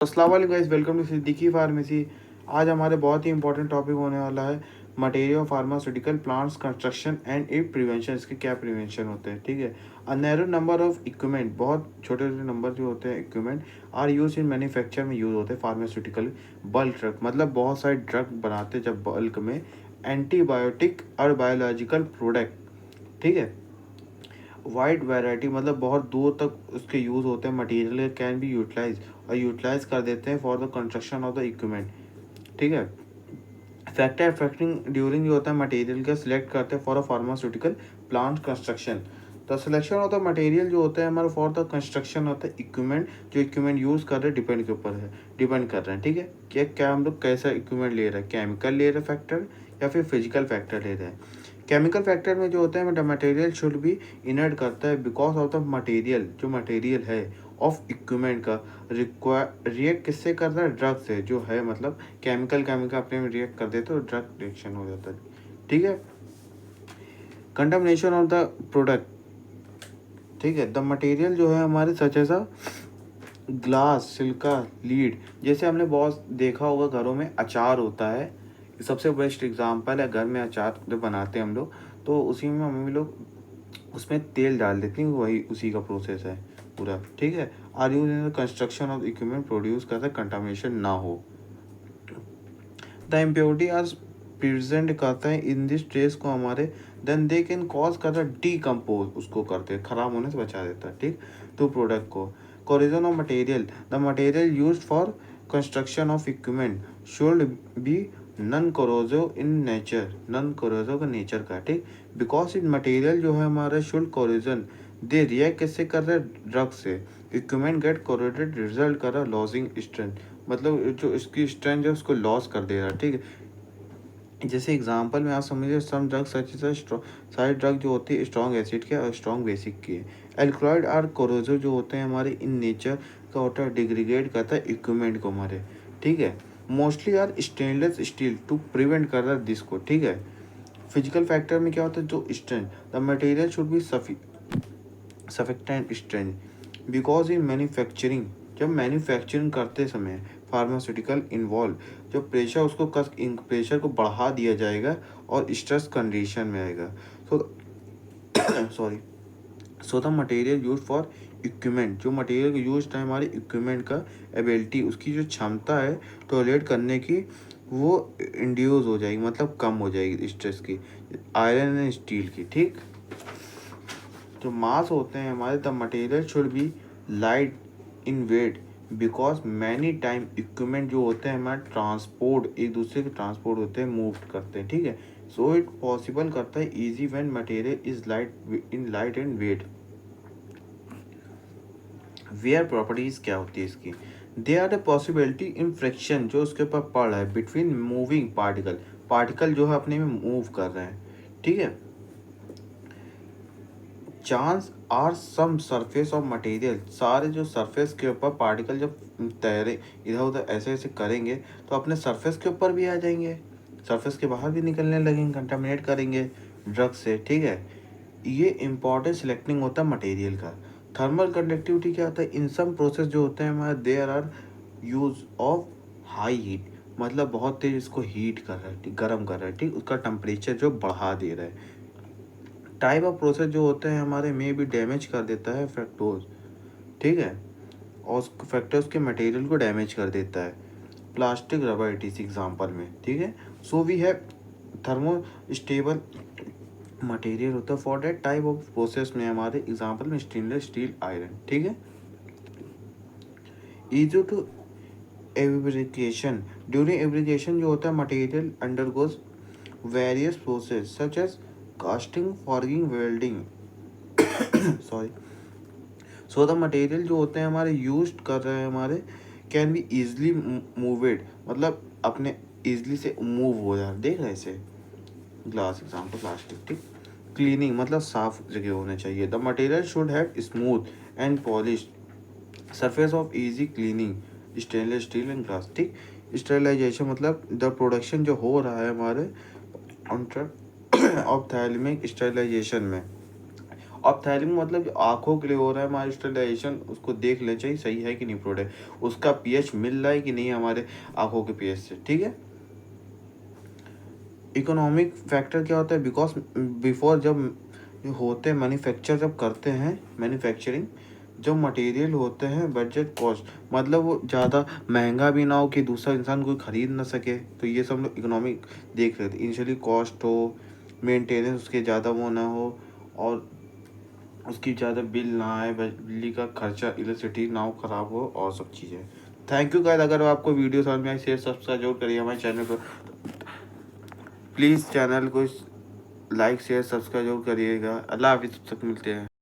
अस्सलाम वालेकुम guys, welcome to Siddiqui pharmacy. आज हमारे बहुत ही इंपॉर्टेंट टॉपिक होने वाला है material pharmaceutical plants construction and it prevention. इसके क्या प्रिवेंशन होते हैं, ठीक है। A narrow number of equipment, बहुत छोटे छोटे नंबर जो होते हैं equipment are use in manufacture में यूज होते हैं फार्मास्यूटिकल बल्क ड्रग, मतलब बहुत सारे ड्रग बनाते हैं जब बल्क में, एंटीबायोटिक और बायोलॉजिकल प्रोडक्ट, ठीक है। वाइड वैरायटी मतलब बहुत दूर तक उसके यूज़ होते हैं। मटेरियल कैन बी यूटिलाइज और यूटिलाइज कर देते हैं for the construction of the equipment, ठीक है। फैक्टर अफेक्टिंग ड्यूरिंग जो होता है मटेरियल का सिलेक्ट करते हैं for a pharmaceutical plant construction. The selection of the material जो होता है हमारा फॉर द कंस्ट्रक्शन होता है इक्विपमेंट, जो इक्विपमेंट यूज़ कर रहे हैं डिपेंड के ऊपर है, डिपेंड कर रहे हैं, ठीक है। क्या क्या हम लोग कैसा इक्विपमेंट ले रहे हैं, केमिकल ले रहे हैं फैक्टर या फिर फिजिकल फैक्टर ले रहे हैं। केमिकल फैक्टर में जो होता है मटेरियल शुड भी इनर्ट करता है बिकॉज ऑफ द मटेरियल, जो मटेरियल है ऑफ इक्विपमेंट का रिक्वायर रिएक्ट किससे कर रहा है, ड्रग से, जो है मतलब केमिकल केमिकल अपने में रिएक्ट कर देते तो ड्रग रिएक्शन हो जाता है, ठीक है। कंटामिनेशन ऑफ द प्रोडक्ट, ठीक है। द मटेरियल जो है हमारे सच ऐसा ग्लास, सिल्का, लीड, जैसे हमने बहुत देखा होगा घरों में अचार होता है, सबसे बेस्ट एग्जांपल है। घर में अचार जब बनाते हैं हम लोग तो उसी में मम्मी लोग उसमें तेल डाल देती हैं, वही उसी का प्रोसेस है पूरा, ठीक है। Are use in the construction of equipment produce करता है कंटामिनेशन ना हो। द इम्प्योरिटी आर प्रेजेंट करता है इन दिस ट्रेस को हमारे, देन दे कैन कॉज करता है डीकम्पोज, उसको करते हैं खराब होने से बचा देता है, ठीक, तो प्रोडक्ट को। Corrosion of material, the material used for construction of equipment should be non corrosive in nature, non corrosive का नेचर का, ठीक। बिकॉज इन मटेरियल जो है हमारा शुड कोरिजन, दे रिएक्ट कैसे कर रहे हैं, ड्रग से। इक्विपमेंट गेट कोरोडेड, रिजल्ट कर रहा है लॉसिंग स्ट्रेंथ, मतलब जो इसकी स्ट्रेंथ है उसको लॉस कर दे रहा है, ठीक है। जैसे एग्जांपल में आप समझिए सम ड्रग सच सारी ड्रग जो होती है स्ट्रॉन्ग एसिड के और स्ट्रॉन्ग बेसिक की है। एल्कलॉइड आर कोरोसिव जो होते हैं हमारे इन नेचर का होता है, डिग्रेड करता है इक्विपमेंट को हमारे, ठीक है। Mostly are stainless steel to prevent कर रहा है दिस को, ठीक है। फिजिकल फैक्टर में क्या होता है, जो strength, the material should be sufficient strength because in manufacturing, जब मैन्युफैक्चरिंग करते समय फार्मास्यूटिकल इन्वॉल्व, जब प्रेशर उसको प्रेशर को बढ़ा दिया जाएगा और स्ट्रेस कंडीशन में आएगा, so sorry so the material use for equipment, जो मटेरियल यूज है हमारे इक्विपमेंट का एबिलिटी, उसकी जो क्षमता है टॉलरेट करने की, वो इंड्यूस हो जाएगी, मतलब कम हो जाएगी स्ट्रेस की, आयरन एंड स्टील की, ठीक। जो मास होते हैं हमारे, the material should be light in weight because many time equipment जो होते हैं हमारे ट्रांसपोर्ट, एक दूसरे के ट्रांसपोर्ट होते हैं, मूव करते हैं, ठीक है। सो इट पॉसिबल करता है easy when material is light and weight. Where properties क्या होती है इसकी, they are the possibility in friction, जो उसके ऊपर पड़ रहा है, बिटवीन मूविंग पार्टिकल, पार्टिकल जो है अपने में मूव कर रहे हैं, ठीक है। Chance are some surface of material, सारे जो सरफेस के ऊपर पार्टिकल जब तैरे इधर उधर ऐसे ऐसे करेंगे तो अपने सरफेस के ऊपर भी आ जाएंगे, सरफेस के बाहर भी निकलने लगेंगे, कंटामिनेट करेंगे ड्रग से, ठीक है। ये इंपॉर्टेंट सिलेक्टिंग होता है मटेरियल का। थर्मल कंडक्टिविटी क्या होता है, इन सम प्रोसेस जो होते हैं हमारे, there are use of high heat, मतलब बहुत तेज इसको हीट कर रहा है, गर्म कर रहा है, ठीक, उसका टेम्परेचर जो बढ़ा दे रहा है। टाइप ऑफ प्रोसेस जो होते हैं हमारे में भी डैमेज कर देता है फ्रक्टोज, ठीक है, और फ्रक्टोज के मटेरियल को डैमेज कर देता है। Plastic rubber it is example में, ठीक है। So we have thermo stable material होता है for that type of process में, हमारे एग्जाम्पल में स्टेनलेस स्टील, आयरन, ठीक है। Easy to fabrication, during fabrication जो होता है material undergoes various process such as casting, forging, welding, sorry. So the material जो होते हैं हमारे यूज कर रहे हैं हमारे, कैन बी ईजली मूवेड, मतलब अपने ईजली से मूव हो जाए, देख रहे ऐसे, ग्लास एग्जाम्पल प्लास्टिक, ठीक। क्लीनिंग मतलब साफ जगह होने चाहिए, the material should have smooth and polished surface of easy cleaning, stainless steel and glass, ठीक। स्टेरिलाइजेशन मतलब द प्रोडक्शन जो हो रहा है हमारे ऑफ थैलेमिक स्टेरिलाइजेशन में, ऑप्थेल्मिक मतलब जो आँखों के लिए हो रहा है हमारा स्टेरिलाइजेशन, उसको देख लेना चाहिए सही है कि नहीं प्रोडक्ट, उसका पीएच मिल रहा है कि नहीं हमारे आँखों के पीएच से, ठीक है। इकोनॉमिक फैक्टर क्या होता है, बिकॉज बिफोर जब होते मैन्युफैक्चर जब करते हैं मैन्युफैक्चरिंग, जो मटेरियल होते हैं बजट कॉस्ट, मतलब वो ज़्यादा महंगा भी ना हो कि दूसरा इंसान कोई ख़रीद ना सके, तो ये सब लोग इकोनॉमिक देख रहे थे। इनिशियली कॉस्ट हो, मेंटेनेंस उसके ज़्यादा वो ना हो, और उसकी ज़्यादा बिल ना आए, बिजली का खर्चा, इलेक्ट्रिसिटी ना हो ख़राब हो, और सब चीज़ें। थैंक यू गाइस, अगर आपको वीडियो समझ में आई शेयर सब्सक्राइब जरूर करिए हमारे चैनल को। प्लीज़ चैनल को लाइक शेयर सब्सक्राइब जरूर करिएगा। अल्लाह हाफिज़, तब तक मिलते हैं।